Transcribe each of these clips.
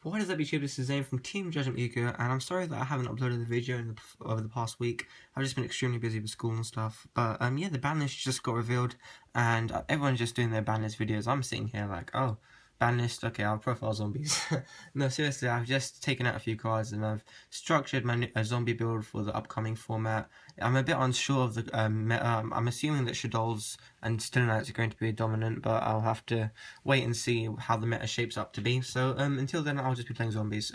What is up YouTube, this is Zane from Team Judgment Ego, and I'm sorry that I haven't uploaded the video over the past week. I've just been extremely busy with school and stuff, but yeah, the ban list just got revealed, and everyone's just doing their ban list videos. I'm sitting here like, oh, ban list, okay, I'll profile zombies. No, seriously, I've just taken out a few cards, and I've structured my zombie build for the upcoming format. I'm a bit unsure of the meta. I'm assuming that Shadows and Stilinites are going to be dominant, but I'll have to wait and see how the meta shapes up to be. So until then, I'll just be playing zombies.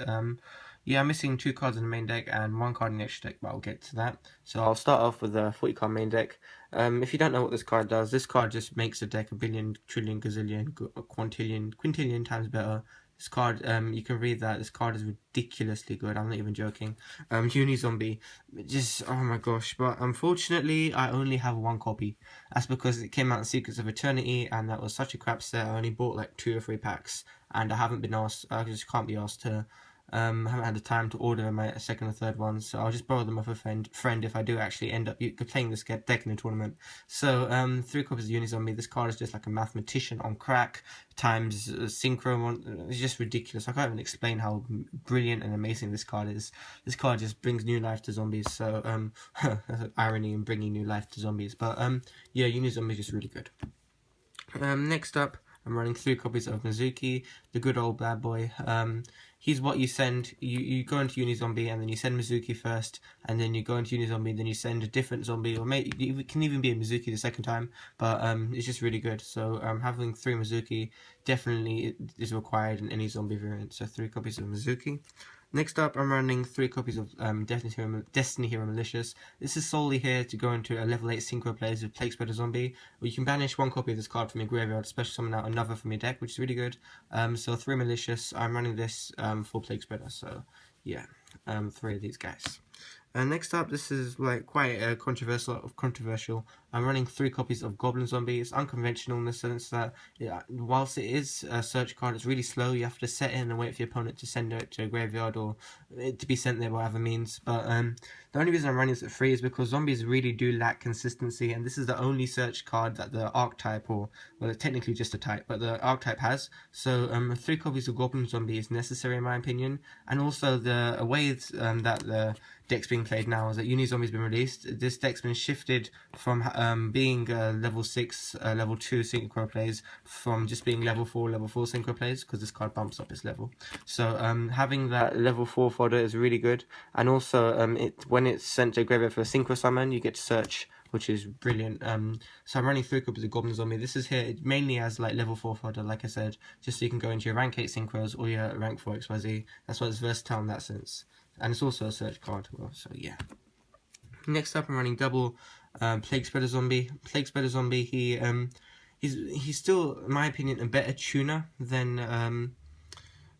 Yeah, I'm missing 2 cards in the main deck and 1 card in the extra deck, but I'll get to that. So I'll start off with the 40 card main deck. If you don't know what this card does, this card just makes the deck a billion, trillion, gazillion, quintillion times better. This card, you can read that. This card is ridiculously good. I'm not even joking. Unizombie, just, oh my gosh. But unfortunately, I only have 1 copy. That's because it came out in Secrets of Eternity, and that was such a crap set. I only bought like 2 or 3 packs, and I haven't been asked. I just can't be asked to. Haven't had the time to order my second or third one, so I'll just borrow them off a friend if I do actually end up playing this deck in a tournament. So 3 copies of Unizombie. This card is just like a mathematician on crack times synchro. It's just ridiculous. I can't even explain how brilliant and amazing this card is. This card just brings new life to zombies. So that's an irony in bringing new life to zombies. But yeah, Unizombie is just really good. Next up, I'm running 3 copies of Mizuki, the good old bad boy. He's what you send. You go into Unizombie and then you send Mizuki first, and then you go into Unizombie and then you send a different zombie, or maybe it can even be a Mizuki the second time. But it's just really good. So having 3 Mizuki definitely is required in any zombie variant. So 3 copies of Mizuki. Next up, I'm running 3 copies of Destiny Hero Malicious. This is solely here to go into a level 8 synchro plays with Plague Spreader Zombie, where you can banish 1 copy of this card from your graveyard, special summon out another from your deck, which is really good. So 3 Malicious. I'm running this for Plague Spreader, so yeah, 3 of these guys. Next up, this is like quite controversial. I'm running 3 copies of Goblin Zombie. It's unconventional in the sense that whilst it is a search card, it's really slow. You have to set in and wait for your opponent to send it to a graveyard or it to be sent there by other means. But the only reason I'm running this at 3 is because zombies really do lack consistency, and this is the only search card that the archetype, or well, it's technically just a type, but the archetype has. So 3 copies of Goblin Zombie is necessary in my opinion, and also the way that the deck's being played now is that Unizombie's been released. This deck's been shifted from being level 6, level 2 synchro plays, from just being level 4 synchro plays, because this card bumps up its level. So having that level 4 fodder is really good, and also when it's sent to a graveyard for a synchro summon, you get to search, which is brilliant. So I'm running 3 copies of Goblin Zombie. This is here mainly as like level 4 fodder, like I said, just so you can go into your rank 8 synchros or your rank 4 XYZ. That's why it's versatile in that sense. And it's also a search card, well, so yeah. Next up, I'm running double Plague Spreader Zombie. Plague Spreader Zombie, he's still, in my opinion, a better tuner than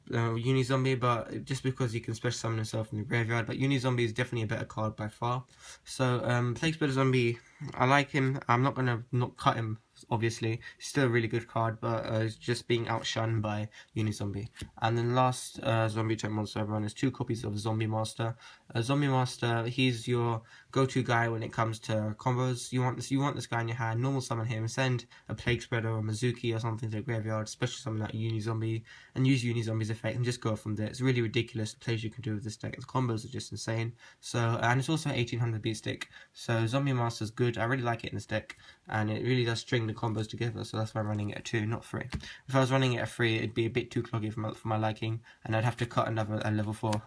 Unizombie, but just because he can special summon himself in the graveyard. But Unizombie is definitely a better card by far. So Plague Spreader Zombie, I like him. I'm not gonna not cut him, obviously. He's still a really good card, but he's just being outshunned by Unizombie. And then last zombie type monster I run is 2 copies of Zombie Master. Zombie Master, he's your go-to guy when it comes to combos. You want this guy in your hand, normal summon him, send a Plague Spreader or Mizuki or something to the graveyard, special summon out Unizombie, and use Unizombie's effect and just go from there. It's really ridiculous the plays you can do with this deck. The combos are just insane. So, and it's also an 1800 beat stick. So Zombie Master's good. I really like it in this deck, and it really does string the combos together, so that's why I'm running it at 2, not 3. If I was running it at 3, it'd be a bit too cloggy for my liking, and I'd have to cut a level 4.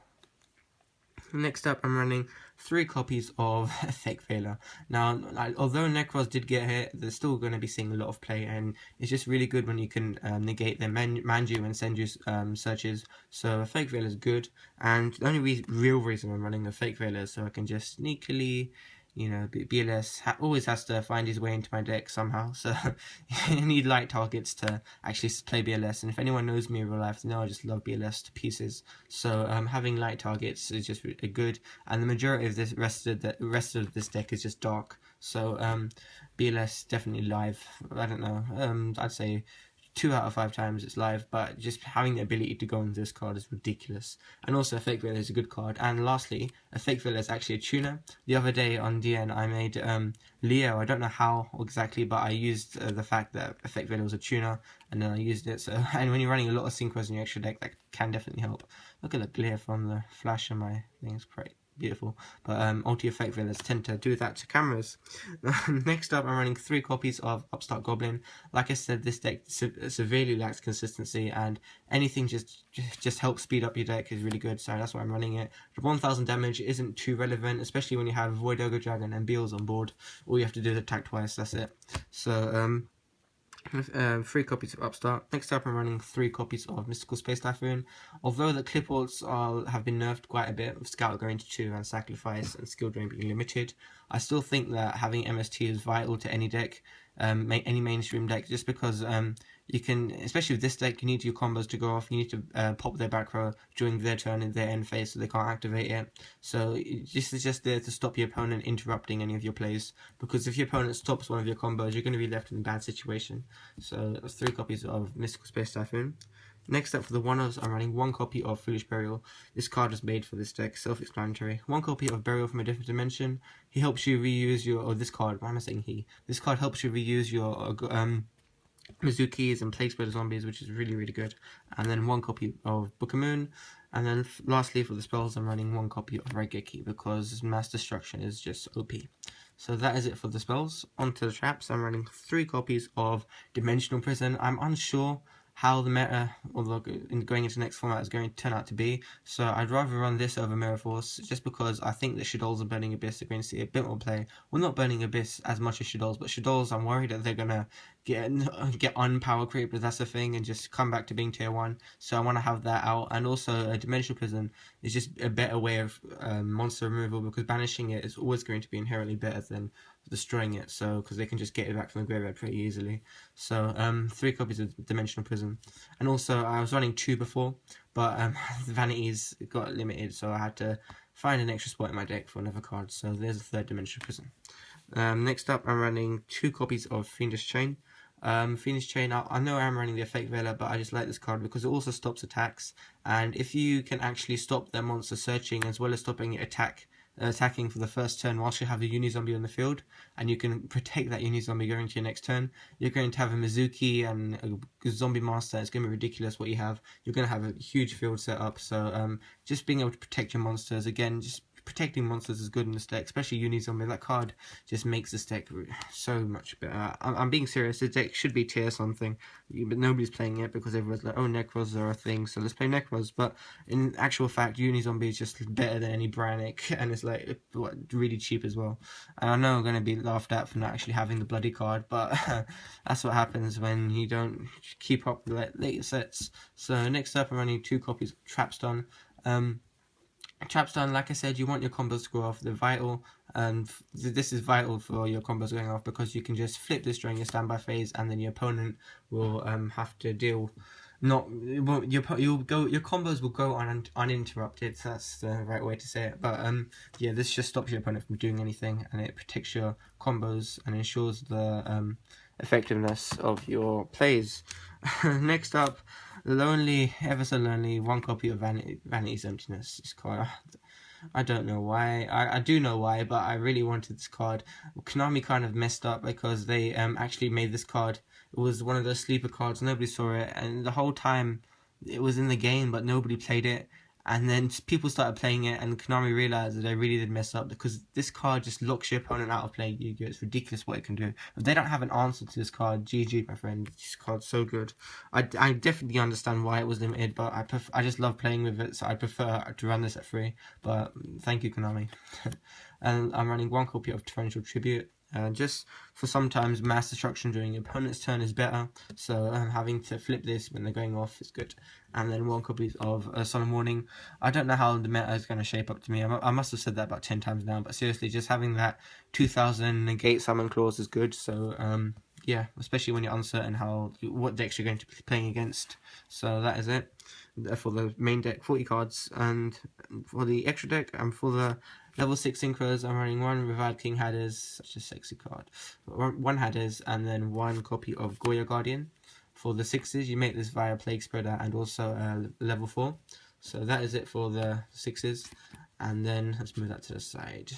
Next up, I'm running 3 copies of Fake Veiler. Now, although Necros did get hit, they're still going to be seeing a lot of play, and it's just really good when you can negate their Manju and Senju searches. So Fake Veiler is good, and the only real reason I'm running a Fake Veiler is so I can just sneakily, you know, BLS always has to find his way into my deck somehow, so you need light targets to actually play BLS, and if anyone knows me in real life, they know I just love BLS to pieces. So having light targets is just really good, and the majority of the rest of this deck is just dark, so BLS definitely live. I don't know, I'd say 2 out of 5 times it's live, but just having the ability to go on this card is ridiculous. And also Effect Veiler is a good card. And lastly, Effect Veiler is actually a tuner. The other day on DN I made Leo, I don't know how exactly, but I used the fact that Effect Veiler was a tuner, and then I used it. So, and when you're running a lot of synchros in your extra deck, that can definitely help. Look at the glare from the flash on my thing, it's pretty beautiful. But ulti Effect Veilers tend to do that to cameras. Next up, I'm running 3 copies of Upstart Goblin. Like I said, this deck severely lacks consistency, and anything just helps speed up your deck is really good, so that's why I'm running it. The 1000 damage isn't too relevant, especially when you have Void Ogre Dragon and Beals on board. All you have to do is attack twice, that's it. So 3 copies of Upstart. Next up, I'm running 3 copies of Mystical Space Typhoon. Although the clip alts have been nerfed quite a bit, with Scout going to 2 and Sacrifice and Skill Drain being limited, I still think that having MST is vital to any deck, any mainstream deck, just because you can, especially with this deck, you need your combos to go off, you need to pop their back row during their turn in their end phase so they can't activate it. So this is just there to stop your opponent interrupting any of your plays, because if your opponent stops one of your combos, you're going to be left in a bad situation. So that's 3 copies of Mystical Space Typhoon. Next up for the one-offs, I'm running 1 copy of Foolish Burial. This card is made for this deck, self-explanatory. 1 copy of Burial from a Different Dimension. He helps you reuse your, or this card, why am I saying he? This card helps you reuse your Mizukis and Plague Spreader Zombies, which is really, really good. And then 1 copy of Book of Moon. And then lastly for the spells, I'm running 1 copy of Raigeki, because Mass Destruction is just OP. So that is it for the spells. Onto the traps, I'm running 3 copies of Dimensional Prison. I'm unsure how the meta, or going into the next format, is going to turn out to be. So I'd rather run this over Mirror Force, just because I think that Shaddolls and Burning Abyss are going to see a bit more play. Well, not Burning Abyss as much as Shaddolls, but Shaddolls, I'm worried that they're going to get unpower creep, but that's the thing, and just come back to being tier 1. So I want to have that out. And also a Dimensional Prison is just a better way of monster removal, because banishing it is always going to be inherently better than destroying it, so because they can just get it back from the graveyard pretty easily. So 3 copies of Dimensional Prison. And also I was running 2 before, but the vanities got limited, so I had to find an extra spot in my deck for another card. So there's a 3rd Dimensional Prison. Next up, I'm running 2 copies of Fiendish Chain. Fiendish Chain, I know I'm running the Effect Veiler, but I just like this card because it also stops attacks, and if you can actually stop their monster searching as well as stopping it attacking for the first turn whilst you have a Uni-Zombie on the field, and you can protect that Uni-Zombie going to your next turn, you're going to have a Mizuki and a Zombie Master. It's going to be ridiculous what you have. You're going to have a huge field set up, so just being able to protect your monsters, again, just protecting monsters is good in this deck, especially Uni-Zombie. That card just makes this deck so much better. I'm being serious, this deck should be tier something, but nobody's playing it because everyone's like, oh, Necros are a thing, so let's play Necros. But in actual fact, Uni-Zombie is just better than any Brannick, and it's like really cheap as well. And I know I'm going to be laughed at for not actually having the bloody card, but that's what happens when you don't keep up with later sets. So next up, I'm running 2 copies of Trapstun. Trapstun, like I said, you want your combos to go off. They're vital, and this is vital for your combos going off, because you can just flip this during your standby phase, and then your opponent will have to deal. Your combos will go uninterrupted. So that's the right way to say it. But yeah, this just stops your opponent from doing anything, and it protects your combos and ensures the effectiveness of your plays. Next up, Lonely, ever so lonely, 1 copy of Vanity's Emptiness. This card, I don't know why. I do know why, but I really wanted this card. Konami kind of messed up because they actually made this card. It was one of those sleeper cards. Nobody saw it, and the whole time it was in the game, but nobody played it. And then people started playing it, and Konami realized that they really did mess up, because this card just locks your opponent out of playing Yu-Gi-Oh! It's ridiculous what it can do. If they don't have an answer to this card, GG, my friend. This card's so good. I definitely understand why it was limited, but I just love playing with it, so I prefer to run this at 3. But thank you, Konami. And I'm running 1 copy of Torrential Tribute. Just for sometimes mass destruction during your opponent's turn is better, so having to flip this when they're going off is good. And then 1 copy of Solemn Warning. I don't know how the meta is going to shape up to me. I must have said that about 10 times now, but seriously, just having that 2000 negate summon clause is good. So yeah, especially when you're uncertain what decks you're going to be playing against. So that is it for the main deck, 40 cards, and for the extra deck and for the level 6 synchros, I'm running 1 Revived King Hades, such a sexy card, 1 Hades, and then 1 copy of Goya Guardian. for the 6s, you make this via Plague Spreader and also level 4. So that is it for the 6s. And then let's move that to the side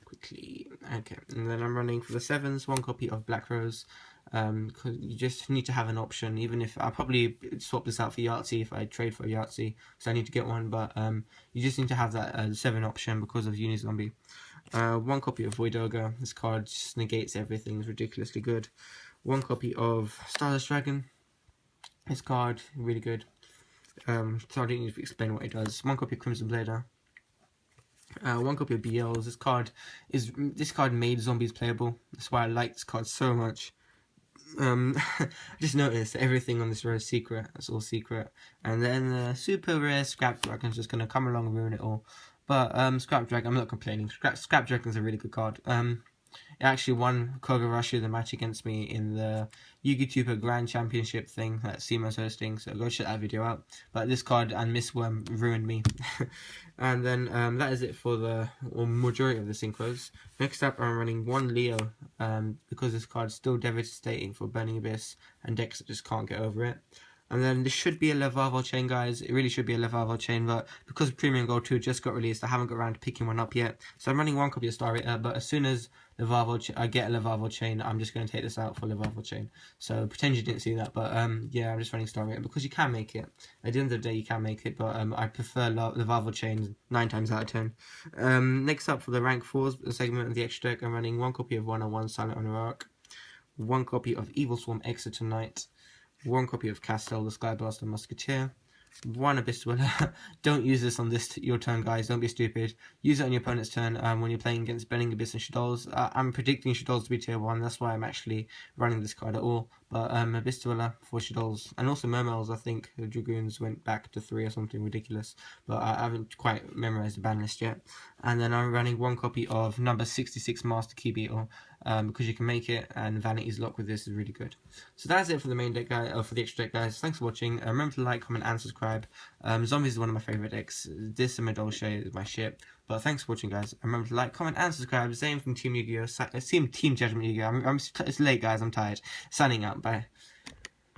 quickly. Okay, and then I'm running for the 7s, 1 copy of Black Rose. Cause you just need to have an option, even if I'll probably swap this out for Yahtzee if I trade for a Yahtzee, so I need to get one, but you just need to have that 7 option because of Unizombie. 1 copy of Void Ogre. This card just negates everything, it's ridiculously good. 1 copy of Starless Dragon. This card, really good. So I don't need to explain what it does. 1 copy of Crimson Blader. 1 copy of BLs. This card made zombies playable. That's why I like this card so much. I just noticed everything on this row is secret. It's all secret. And then the super rare Scrap Dragon's just gonna come along and ruin it all. But Scrap Dragon, I'm not complaining. Scrap Dragon's a really good card. It actually won Kogarashi the match against me in the Yugi Grand Championship thing that Simon's hosting, so go check that video out. But this card and Miss Worm ruined me. And then that is it for the majority of the synchros. Next up, I'm running 1 Leo because this card's still devastating for Burning Abyss and decks that just can't get over it. And then this should be a Levarvo chain, guys. It really should be a Levarvo chain, but because Premium Gold 2 just got released, I haven't got around to picking one up yet. So I'm running 1 copy of Star Rater, but as soon as I get a Levarvo chain, I'm just going to take this out for Levarvo chain. So pretend you didn't see that, but yeah, I'm just running Star Rater because you can make it. At the end of the day, you can make it, but I prefer Levarvo chains 9 times out of 10. Next up for the rank 4s segment of the extra deck, I'm running 1 copy of 101 Silent Honor 1 copy of Evil Swarm Exeter Knight, 1 copy of Castel, the Skyblaster Musketeer, 1 Abyss Dweller. Don't use this on your turn, guys. Don't be stupid. Use it on your opponent's turn when you're playing against Burning Abyss and Shadows. I'm predicting Shadows to be tier 1. That's why I'm actually running this card at all. But Abyss Dweller for Shadows. And also Mermails, I think the Dragoons went back to 3 or something ridiculous. But I haven't quite memorized the ban list yet. And then I'm running 1 copy of number 66 Master Key Beetle. Because you can make it, and Vanity's Lock with this is really good. So that's it for the main deck, for the extra deck, guys. Thanks for watching. Remember to like, comment, and subscribe. Zombies is one of my favourite decks. This and Medolce is my shit. But thanks for watching, guys. Remember to like, comment, and subscribe. Same from Team Yu-Gi-Oh! Team Judgment Yu-Gi-Oh! It's late, guys. I'm tired. Signing out. Bye.